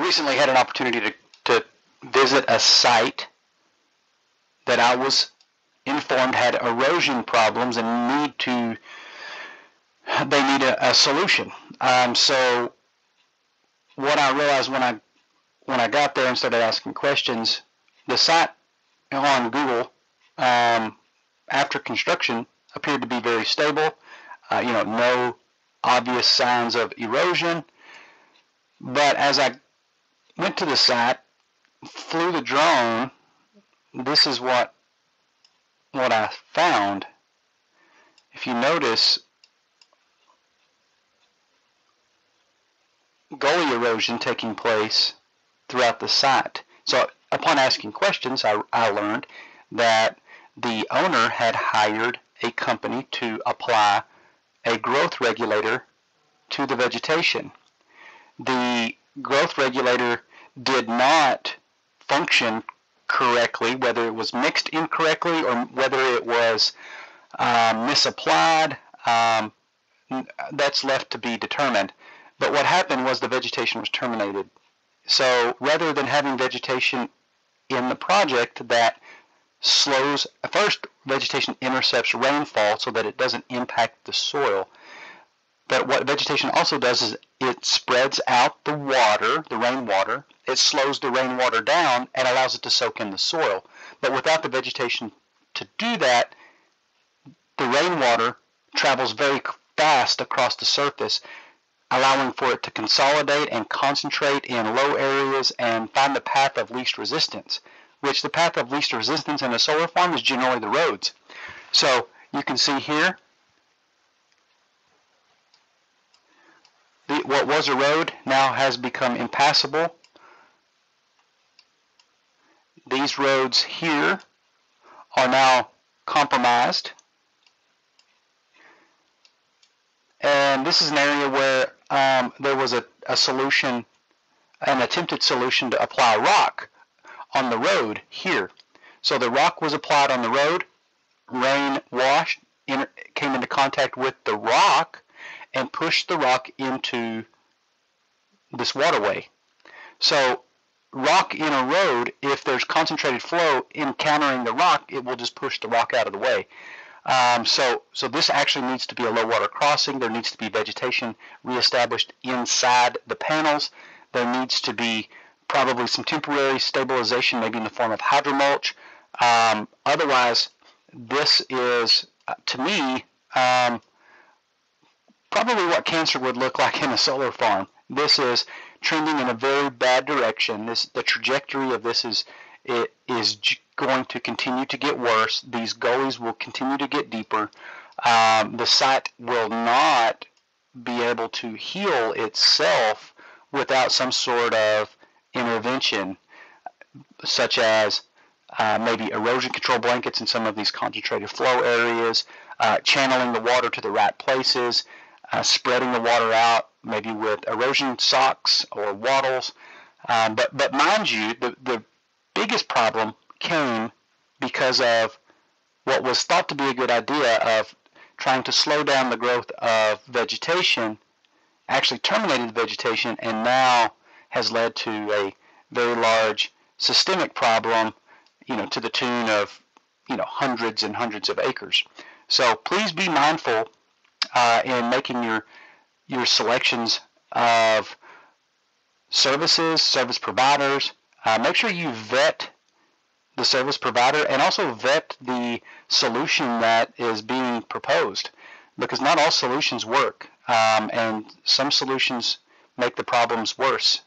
recently had an opportunity to visit a site that I was informed had erosion problems and they need a solution. So what I realized when I got there and started asking questions, the site on Google after construction appeared to be very stable. No obvious signs of erosion. But as I went to the site, flew the drone, this is what I found. If you notice, gully erosion taking place throughout the site. So upon asking questions, I learned that the owner had hired a company to apply a growth regulator to the vegetation. The growth regulator did not function correctly, whether it was mixed incorrectly or whether it was misapplied, that's left to be determined. But what happened was the vegetation was terminated. So rather than having vegetation in the project that slows, first vegetation intercepts rainfall so that it doesn't impact the soil. But what vegetation also does is it spreads out the water, the rainwater. It slows the rainwater down and allows it to soak in the soil. But without the vegetation to do that, the rainwater travels very fast across the surface, allowing for it to consolidate and concentrate in low areas and find the path of least resistance, which the path of least resistance in a solar farm is generally the roads. So you can see here, what was a road now has become impassable. These roads here are now compromised. And this is an area where there was a solution, an attempted solution to apply rock on the road here. So the rock was applied on the road, rain washed, came into contact with the rock, and pushed the rock into this waterway. So rock in a road, if there's concentrated flow encountering the rock, it will just push the rock out of the way. So this actually needs to be a low water crossing. There needs to be vegetation reestablished inside the panels. There needs to be probably some temporary stabilization, maybe in the form of hydromulch. Otherwise, this is, to me, probably what cancer would look like in a solar farm. This is trending in a very bad direction. The trajectory of this is going to continue to get worse. These gullies will continue to get deeper. The site will not be able to heal itself without some sort of intervention, such as maybe erosion control blankets in some of these concentrated flow areas, channeling the water to the right places, spreading the water out, maybe with erosion socks or wattles. But mind you, the biggest problem came because of what was thought to be a good idea of trying to slow down the growth of vegetation, actually terminated the vegetation, and now has led to a very large systemic problem, to the tune of, hundreds and hundreds of acres. So please be mindful in making your selections of service providers. Make sure you vet the service provider and also vet the solution that is being proposed, because not all solutions work, and some solutions make the problems worse.